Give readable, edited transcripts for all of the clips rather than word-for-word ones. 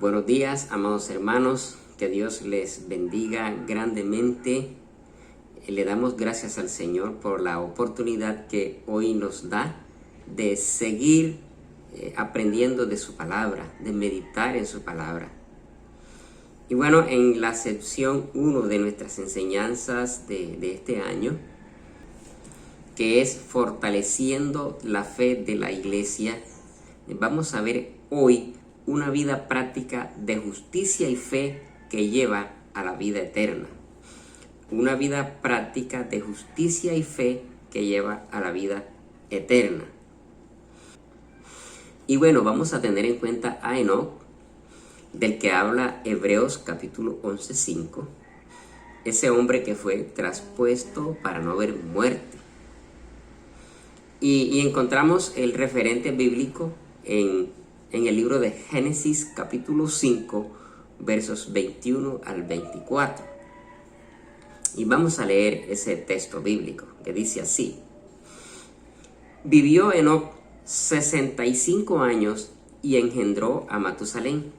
Buenos días, amados hermanos, que Dios les bendiga grandemente. Le damos gracias al Señor por la oportunidad que hoy nos da de seguir aprendiendo de su palabra, de meditar en su palabra. Y bueno, en la sección 1 de nuestras enseñanzas de este año, que es fortaleciendo la fe de la iglesia, vamos a ver hoy una vida práctica de justicia y fe que lleva a la vida eterna. Una vida práctica de justicia y fe que lleva a la vida eterna. Y bueno, vamos a tener en cuenta a Enoc, del que habla Hebreos capítulo 11:5, ese hombre que fue traspuesto para no ver muerte. Y encontramos el referente bíblico en el libro de Génesis capítulo 5, versos 21 al 24. Y vamos a leer ese texto bíblico que dice así: Vivió Enoc 65 años y engendró a Matusalén.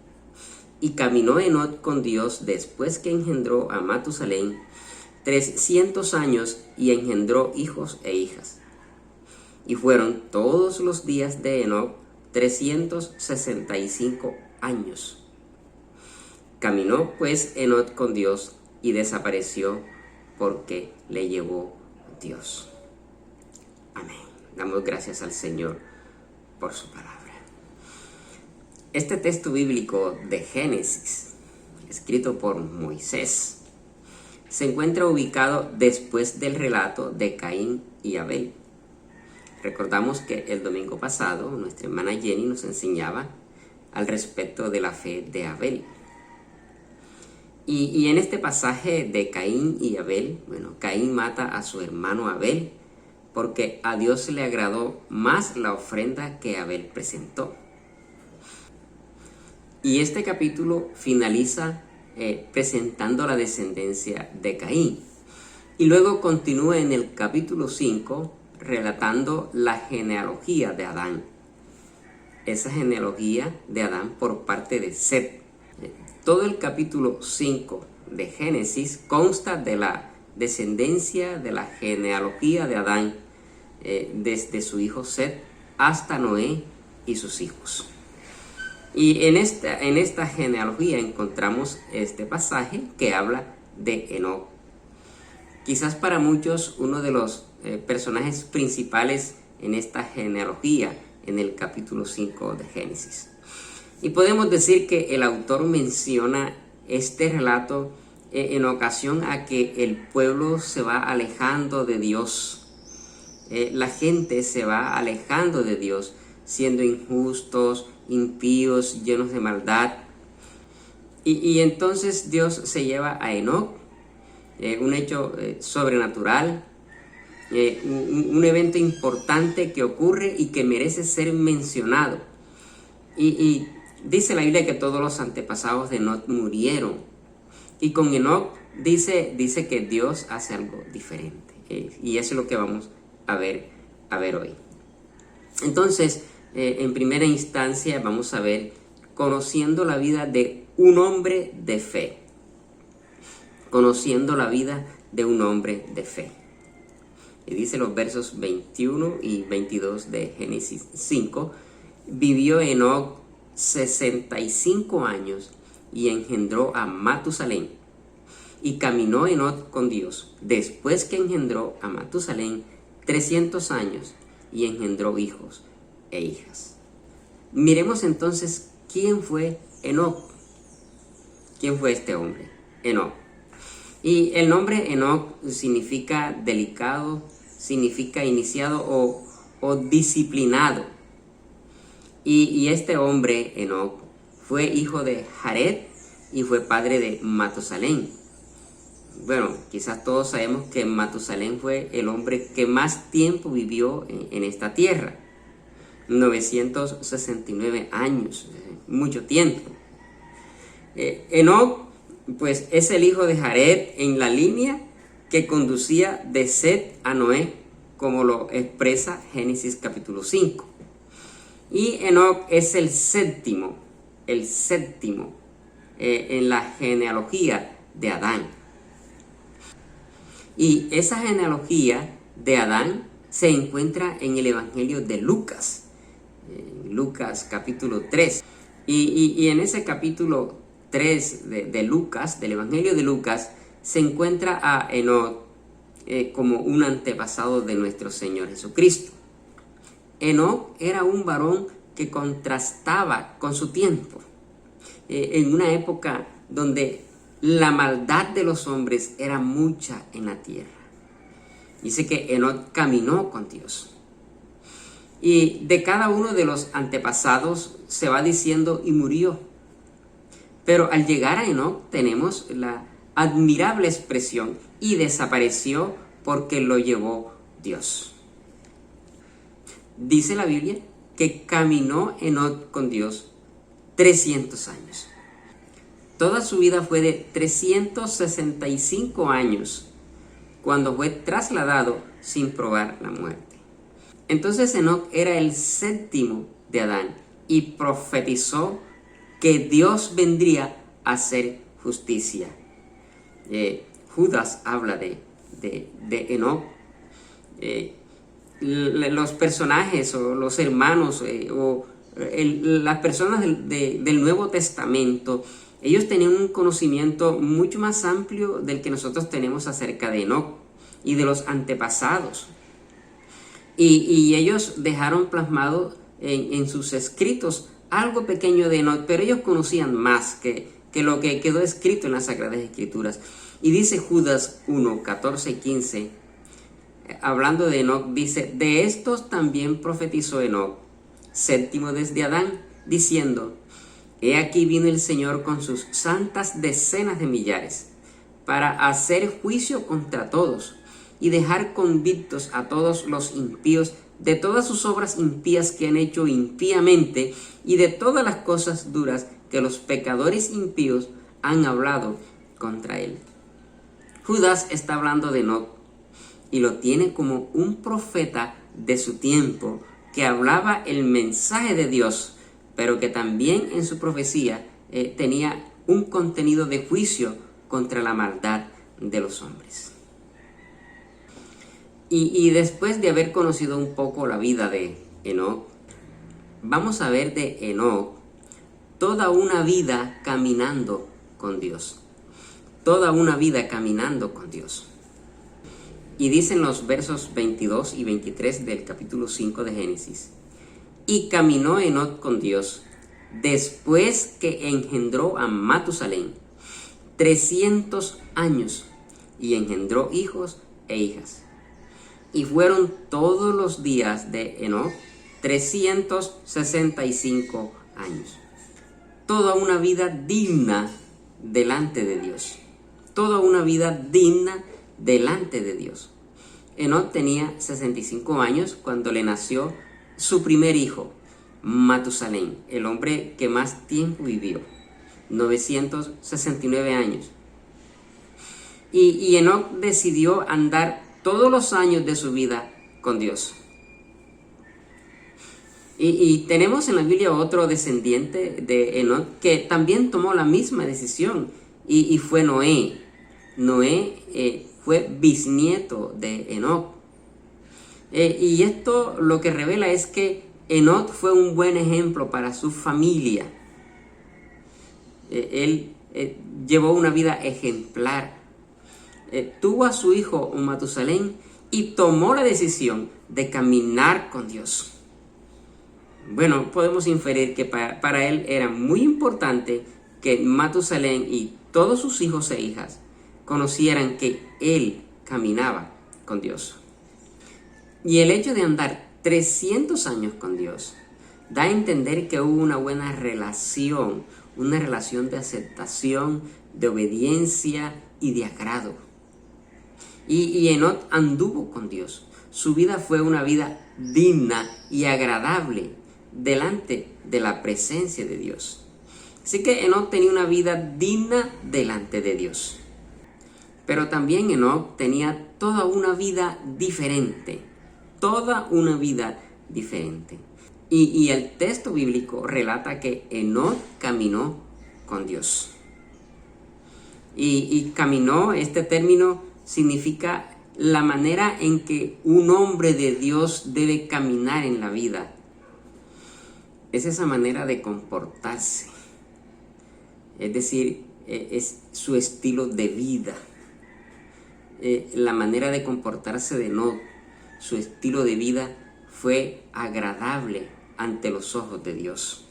Y caminó Enoc con Dios después que engendró a Matusalén 300 años y engendró hijos e hijas. Y fueron todos los días de Enoc 365 años. Caminó pues Enoc con Dios y desapareció porque le llevó Dios. Amén. Damos gracias al Señor por su palabra. Este texto bíblico de Génesis, escrito por Moisés, se encuentra ubicado después del relato de Caín y Abel. Recordamos que el domingo pasado nuestra hermana Jenny nos enseñaba al respecto de la fe de Abel. Y en este pasaje de Caín y Abel, bueno, Caín mata a su hermano Abel porque a Dios le agradó más la ofrenda que Abel presentó. Y este capítulo finaliza presentando la descendencia de Caín. Y luego continúa en el capítulo 5 relatando la genealogía de Adán. Esa genealogía de Adán por parte de Set. Todo el capítulo 5 de Génesis consta de la descendencia, de la genealogía de Adán, desde su hijo Set hasta Noé y sus hijos. Y en esta genealogía encontramos este pasaje que habla de Enoc. Quizás para muchos uno de los personajes principales en esta genealogía en el capítulo 5 de Génesis. Y podemos decir que el autor menciona este relato en ocasión a que el pueblo se va alejando de Dios. La gente se va alejando de Dios, siendo injustos, impíos, llenos de maldad. Y entonces Dios se lleva a Enoc, un hecho sobrenatural, un evento importante que ocurre y que merece ser mencionado. Y dice la Biblia que todos los antepasados de Enoc murieron. Y con Enoc dice que Dios hace algo diferente. Y eso es lo que vamos a ver hoy. Entonces, en primera instancia vamos a ver conociendo la vida de un hombre de fe. Conociendo la vida de un hombre de fe. Y dice los versos 21 y 22 de Génesis 5. Vivió Enoc 65 años y engendró a Matusalén. Y caminó Enoc con Dios después que engendró a Matusalén 300 años y engendró hijos e hijas. Miremos entonces quién fue Enoc. ¿Quién fue este hombre? Enoc. Y el nombre Enoc significa delicado, significa iniciado o disciplinado. Y este hombre, Enoc, fue hijo de Jared y fue padre de Matusalén. Bueno, quizás todos sabemos que Matusalén fue el hombre que más tiempo vivió en esta tierra. 969 años, mucho tiempo. Enoc, pues, es el hijo de Jared en la línea que conducía de Set a Noé, como lo expresa Génesis capítulo 5. Y Enoc es el séptimo el séptimo en la genealogía de Adán. Y esa genealogía de Adán se encuentra en el Evangelio de Lucas, Lucas capítulo 3. Y en ese capítulo 3 de Lucas, del Evangelio de Lucas, se encuentra a Enoc como un antepasado de nuestro Señor Jesucristo. Enoc era un varón que contrastaba con su tiempo, en una época donde la maldad de los hombres era mucha en la tierra. Dice que Enoc caminó con Dios. Y de cada uno de los antepasados se va diciendo y murió. Pero al llegar a Enoc tenemos la admirable expresión y desapareció porque lo llevó Dios. Dice la Biblia que caminó Enoc con Dios 300 años. Toda su vida fue de 365 años cuando fue trasladado sin probar la muerte. Entonces Enoc era el séptimo de Adán y profetizó que Dios vendría a hacer justicia. Judas habla de Enoc. Los personajes o los hermanos las personas del Nuevo Testamento, ellos tenían un conocimiento mucho más amplio del que nosotros tenemos acerca de Enoc y de los antepasados. Y ellos dejaron plasmado en sus escritos algo pequeño de Enoc, pero ellos conocían más que lo que quedó escrito en las Sagradas Escrituras. Y dice Judas 1, 14 y 15, hablando de Enoc, dice: de estos también profetizó Enoc, séptimo desde Adán, diciendo: he aquí vino el Señor con sus santas decenas de millares, para hacer juicio contra todos, y dejar convictos a todos los impíos de todas sus obras impías que han hecho impíamente, y de todas las cosas duras que los pecadores impíos han hablado contra él. Judas está hablando de Enoc y lo tiene como un profeta de su tiempo que hablaba el mensaje de Dios, pero que también en su profecía tenía un contenido de juicio contra la maldad de los hombres. Y después de haber conocido un poco la vida de Enoc, vamos a ver de Enoc toda una vida caminando con Dios. Toda una vida caminando con Dios. Y dicen los versos 22 y 23 del capítulo 5 de Génesis: y caminó Enoc con Dios después que engendró a Matusalén 300 años, y engendró hijos e hijas. Y fueron todos los días de Enoc 365 años. Toda una vida digna delante de Dios. Toda una vida digna delante de Dios. Enoc tenía 65 años cuando le nació su primer hijo, Matusalén, el hombre que más tiempo vivió, 969 años. Y Enoc decidió andar todos los años de su vida con Dios. Y tenemos en la Biblia otro descendiente de Enoc que también tomó la misma decisión, y fue Noé. Noé fue bisnieto de Enoc. Y esto lo que revela es que Enoc fue un buen ejemplo para su familia. Él llevó una vida ejemplar. Tuvo a su hijo Matusalén y tomó la decisión de caminar con Dios. Bueno, podemos inferir que para él era muy importante que Matusalén y todos sus hijos e hijas conocieran que él caminaba con Dios. Y el hecho de andar 300 años con Dios da a entender que hubo una buena relación, una relación de aceptación, de obediencia y de agrado. Y Enoc anduvo con Dios. Su vida fue una vida digna y agradable delante de la presencia de Dios. Así que Enoc tenía una vida digna delante de Dios. Pero también Enoc tenía toda una vida diferente. Toda una vida diferente. Y el texto bíblico relata que Enoc caminó con Dios. Y caminó, este término significa la manera en que un hombre de Dios debe caminar en la vida. Es esa manera de comportarse. Es decir, es su estilo de vida. La manera de comportarse de Enoc, su estilo de vida, fue agradable ante los ojos de Dios.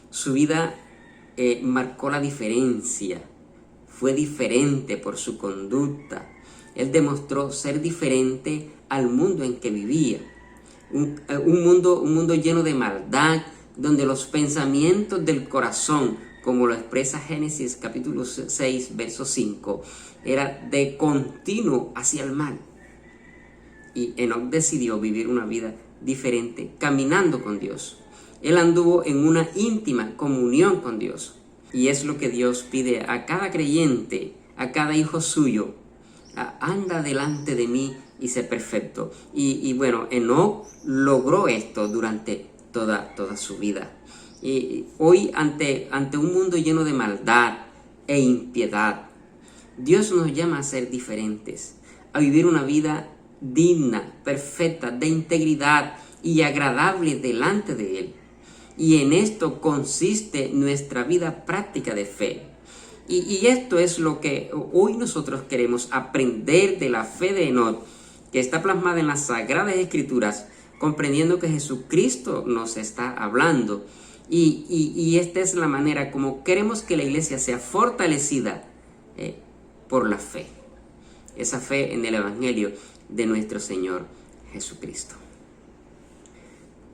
Su vida marcó la diferencia, fue diferente por su conducta. Él demostró ser diferente al mundo en que vivía. Un mundo lleno de maldad, donde los pensamientos del corazón, como lo expresa Génesis capítulo 6, verso 5, era de continuo hacia el mal. Y Enoc decidió vivir una vida diferente, caminando con Dios. Él anduvo en una íntima comunión con Dios. Y es lo que Dios pide a cada creyente, a cada hijo suyo. Anda delante de mí y sé perfecto. Y bueno, Enoc logró esto durante toda su vida. Y hoy, ante un mundo lleno de maldad e impiedad, Dios nos llama a ser diferentes, a vivir una vida digna, perfecta, de integridad y agradable delante de Él. Y en esto consiste nuestra vida práctica de fe. Y esto es lo que hoy nosotros queremos aprender de la fe de Enoc, que está plasmada en las Sagradas Escrituras, comprendiendo que Jesucristo nos está hablando. Y esta es la manera como queremos que la iglesia sea fortalecida por la fe. Esa fe en el Evangelio de nuestro Señor Jesucristo.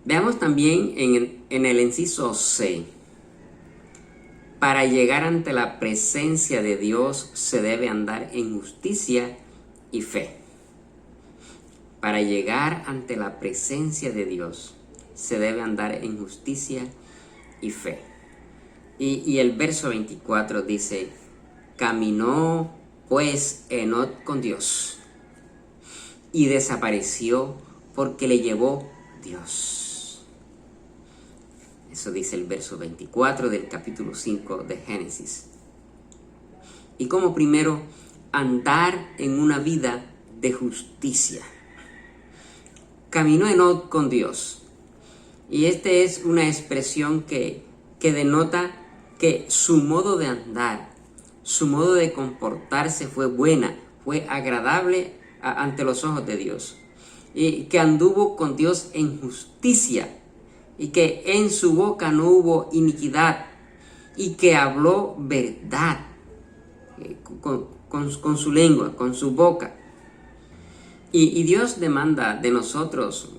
Veamos también en el inciso C. Para llegar ante la presencia de Dios se debe andar en justicia y fe. Para llegar ante la presencia de Dios se debe andar en justicia y fe. Y el verso 24 dice: caminó pues Enoc con Dios y desapareció porque le llevó Dios. Eso dice el verso 24 del capítulo 5 de Génesis. Y como primero, andar en una vida de justicia. Caminó Enoc con Dios. Y esta es una expresión que denota que su modo de andar, su modo de comportarse fue buena, fue agradable ante los ojos de Dios. Y que anduvo con Dios en justicia. Y que en su boca no hubo iniquidad, y que habló verdad con su lengua, con su boca. Y Dios demanda de nosotros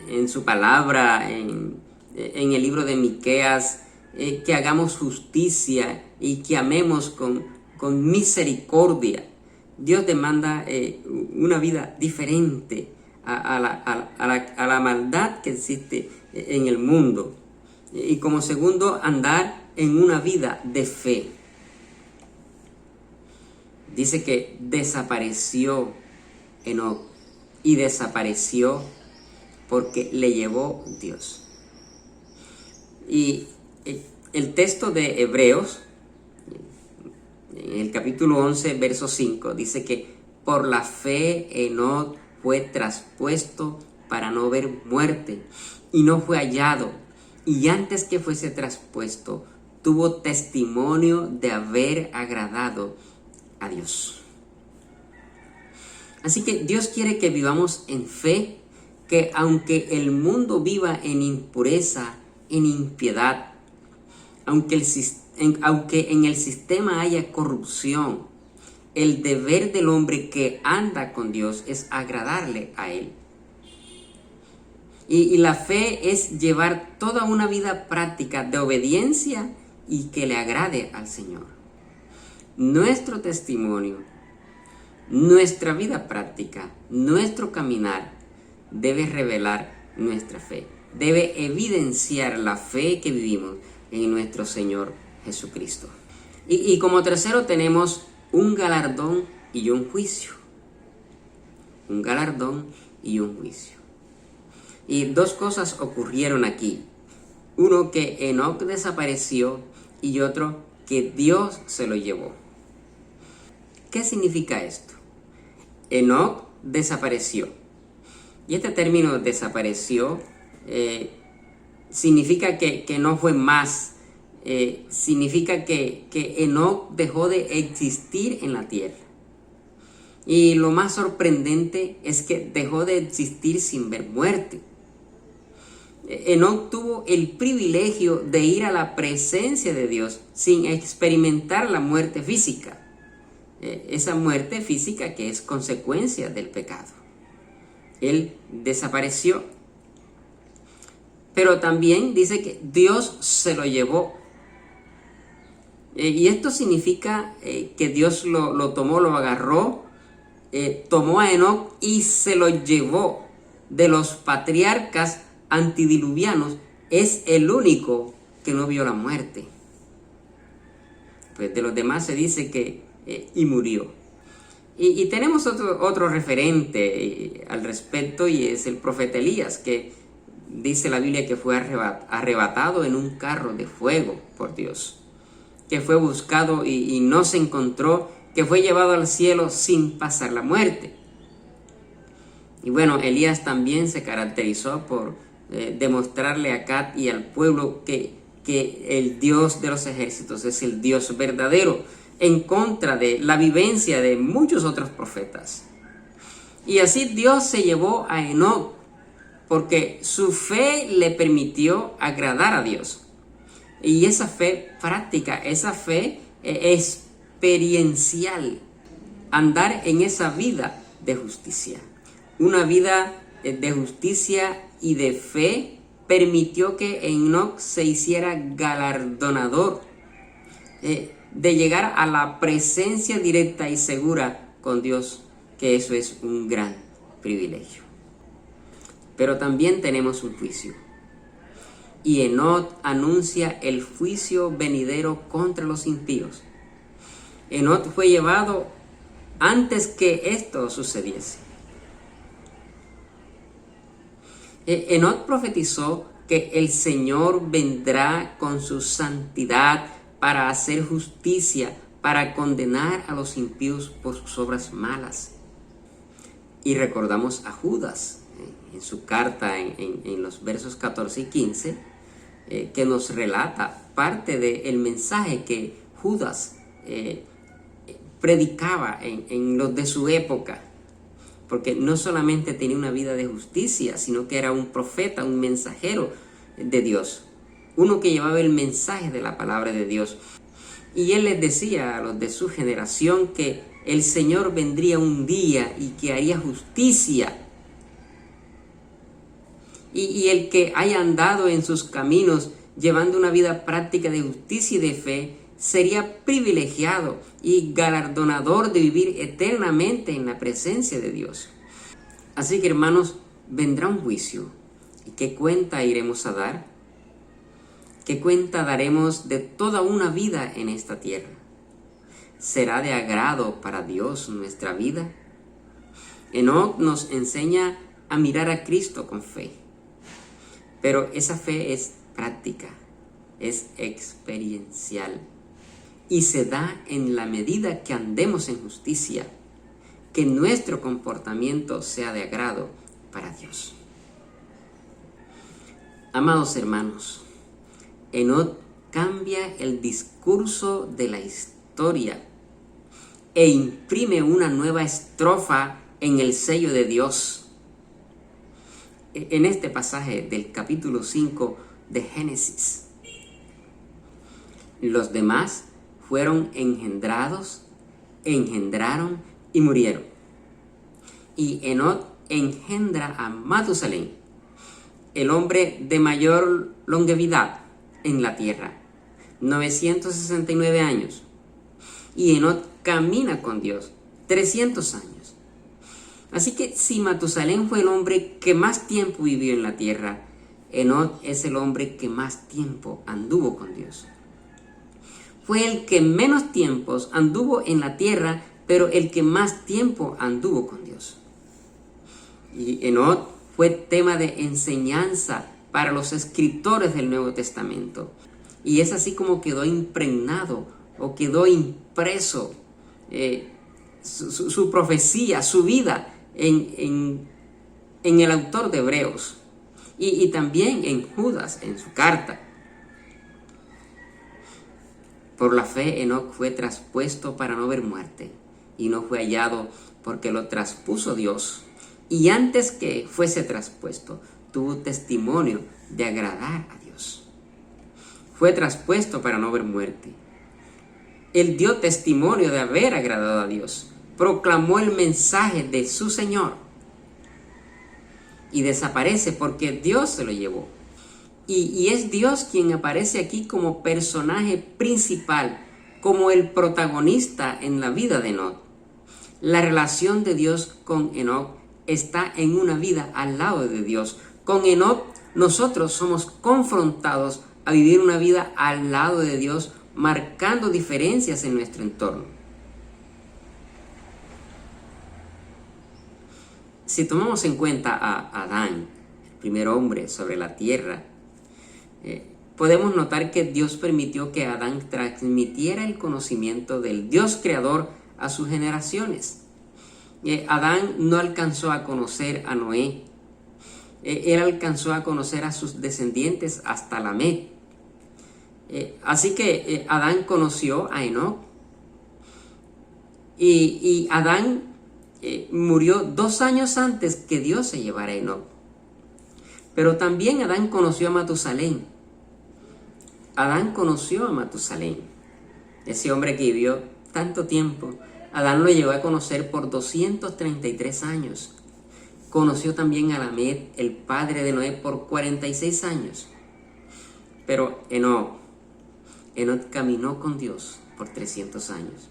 en su palabra, en el libro de Miqueas, que hagamos justicia y que amemos con misericordia. Dios demanda una vida diferente a la maldad que existe en el mundo. Y como segundo, andar en una vida de fe. Dice que desapareció Enoc, y desapareció porque le llevó Dios. Y el texto de Hebreos, en el capítulo 11, verso 5, dice que por la fe Enoc fue traspuesto para no ver muerte, y no fue hallado, y antes que fuese traspuesto, tuvo testimonio de haber agradado a Dios. Así que Dios quiere que vivamos en fe, que aunque el mundo viva en impureza, en impiedad, aunque en el sistema haya corrupción, el deber del hombre que anda con Dios es agradarle a Él. Y la fe es llevar toda una vida práctica de obediencia y que le agrade al Señor. Nuestro testimonio, nuestra vida práctica, nuestro caminar debe revelar nuestra fe. Debe evidenciar la fe que vivimos en nuestro Señor Jesucristo. Y como tercero tenemos un galardón y un juicio. Un galardón y un juicio. Y dos cosas ocurrieron aquí. Uno, que Enoc desapareció, y otro, que Dios se lo llevó. ¿Qué significa esto? Enoc desapareció. Y este término desapareció significa que no fue más. Significa que Enoc dejó de existir en la tierra. Y lo más sorprendente es que dejó de existir sin ver muerte. Enoc tuvo el privilegio de ir a la presencia de Dios sin experimentar la muerte física. Esa muerte física que es consecuencia del pecado. Él desapareció. Pero también dice que Dios se lo llevó. Y esto significa que Dios lo tomó, lo agarró, tomó a Enoc y se lo llevó. De los patriarcas antidiluvianos, es el único que no vio la muerte. Pues de los demás se dice que y murió. Y tenemos otro referente al respecto, y es el profeta Elías, que dice la Biblia que fue arrebatado en un carro de fuego por Dios, que fue buscado y no se encontró, que fue llevado al cielo sin pasar la muerte. Y bueno, Elías también se caracterizó por demostrarle a Acab y al pueblo que el Dios de los ejércitos es el Dios verdadero, en contra de la vivencia de muchos otros profetas. Y así Dios se llevó a Enoc, porque su fe le permitió agradar a Dios. Y esa fe práctica, esa fe experiencial, andar en esa vida de justicia. Una vida de justicia y de fe permitió que Enoc se hiciera galardonador de llegar a la presencia directa y segura con Dios, que eso es un gran privilegio. Pero también tenemos un juicio. Y Enoc anuncia el juicio venidero contra los impíos. Enoc fue llevado antes que esto sucediese. Enoc profetizó que el Señor vendrá con su santidad para hacer justicia, para condenar a los impíos por sus obras malas. Y recordamos a Judas en su carta en los versos 14 y 15, que nos relata parte del mensaje que Judas predicaba en los de su época, porque no solamente tenía una vida de justicia, sino que era un profeta, un mensajero de Dios, uno que llevaba el mensaje de la palabra de Dios. Y él les decía a los de su generación que el Señor vendría un día y que haría justicia. Y el que haya andado en sus caminos llevando una vida práctica de justicia y de fe, sería privilegiado y galardonador de vivir eternamente en la presencia de Dios. Así que, hermanos, vendrá un juicio. ¿Y qué cuenta iremos a dar? ¿Qué cuenta daremos de toda una vida en esta tierra? ¿Será de agrado para Dios nuestra vida? Enoc nos enseña a mirar a Cristo con fe. Pero esa fe es práctica, es experiencial. Y se da en la medida que andemos en justicia, que nuestro comportamiento sea de agrado para Dios. Amados hermanos, Enoc cambia el discurso de la historia e imprime una nueva estrofa en el sello de Dios. En este pasaje del capítulo 5 de Génesis, los demás fueron engendrados, engendraron y murieron. Y Enoc engendra a Matusalén, el hombre de mayor longevidad en la tierra, 969 años. Y Enoc camina con Dios 300 años. Así que si Matusalén fue el hombre que más tiempo vivió en la tierra, Enoc es el hombre que más tiempo anduvo con Dios. Fue el que menos tiempos anduvo en la tierra, pero el que más tiempo anduvo con Dios. Y Enoc fue tema de enseñanza para los escritores del Nuevo Testamento. Y es así como quedó impregnado o quedó impreso su profecía, su vida en el autor de Hebreos y también en Judas, en su carta. Por la fe, Enoc fue traspuesto para no ver muerte, y no fue hallado porque lo traspuso Dios. Y antes que fuese traspuesto, tuvo testimonio de agradar a Dios. Fue traspuesto para no ver muerte. Él dio testimonio de haber agradado a Dios. Proclamó el mensaje de su Señor. Y desaparece porque Dios se lo llevó. Y es Dios quien aparece aquí como personaje principal, como el protagonista en la vida de Enoc. La relación de Dios con Enoc está en una vida al lado de Dios. Con Enoc nosotros somos confrontados a vivir una vida al lado de Dios, marcando diferencias en nuestro entorno. Si tomamos en cuenta a Adán, el primer hombre sobre la tierra, podemos notar que Dios permitió que Adán transmitiera el conocimiento del Dios creador a sus generaciones. Adán no alcanzó a conocer a Noé. Él alcanzó a conocer a sus descendientes hasta Lamec. Así que Adán conoció a Enoc. Y Adán murió 2 años antes que Dios se llevara a Enoc. Pero también Adán conoció a Matusalén. Adán conoció a Matusalén, ese hombre que vivió tanto tiempo. Adán lo llegó a conocer por 233 años. Conoció también a Lamec, el padre de Noé, por 46 años. Pero Enoc caminó con Dios por 300 años.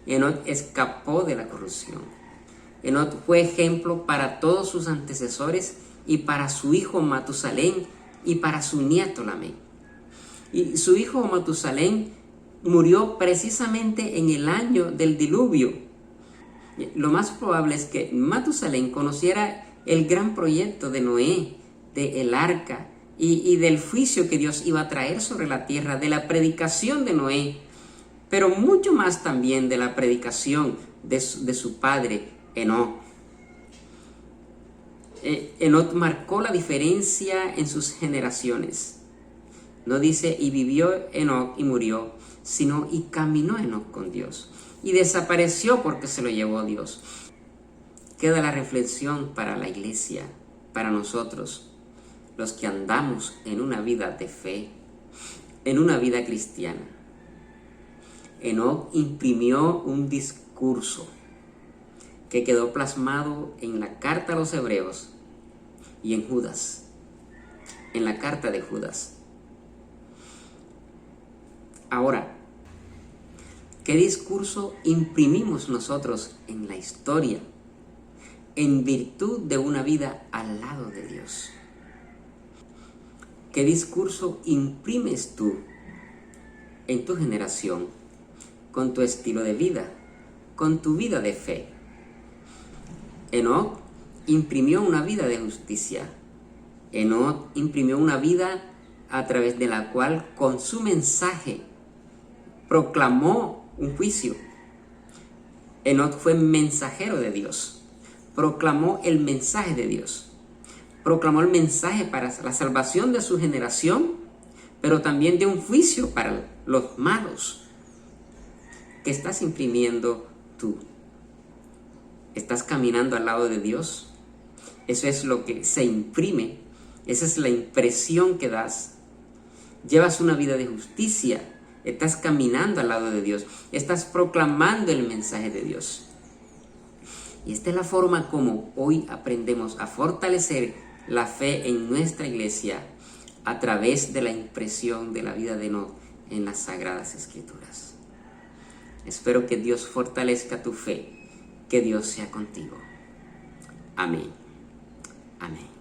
Enoc escapó de la corrupción. Enoc fue ejemplo para todos sus antecesores y para su hijo Matusalén y para su nieto Lamec. Y su hijo Matusalén murió precisamente en el año del diluvio. Lo más probable es que Matusalén conociera el gran proyecto de Noé, del arca y del juicio que Dios iba a traer sobre la tierra, de la predicación de Noé, pero mucho más también de la predicación de su padre Enoc. Enoc marcó la diferencia en sus generaciones. No dice y vivió Enoc y murió, sino y caminó Enoc con Dios. Y desapareció porque se lo llevó Dios. Queda la reflexión para la iglesia, para nosotros, los que andamos en una vida de fe, en una vida cristiana. Enoc imprimió un discurso que quedó plasmado en la carta a los Hebreos y en Judas, en la carta de Judas. Ahora, ¿qué discurso imprimimos nosotros en la historia en virtud de una vida al lado de Dios? ¿Qué discurso imprimes tú en tu generación con tu estilo de vida, con tu vida de fe? Enoc imprimió una vida de justicia. Enoc imprimió una vida a través de la cual con su mensaje proclamó un juicio. Enoc fue mensajero de Dios. Proclamó el mensaje de Dios. Proclamó el mensaje para la salvación de su generación, pero también de un juicio para los malos. ¿Qué estás imprimiendo tú? ¿Estás caminando al lado de Dios? Eso es lo que se imprime. Esa es la impresión que das. Llevas una vida de justicia. Estás caminando al lado de Dios. Estás proclamando el mensaje de Dios. Y esta es la forma como hoy aprendemos a fortalecer la fe en nuestra iglesia a través de la impresión de la vida de Enoc en las Sagradas Escrituras. Espero que Dios fortalezca tu fe. Que Dios sea contigo. Amén. Amén.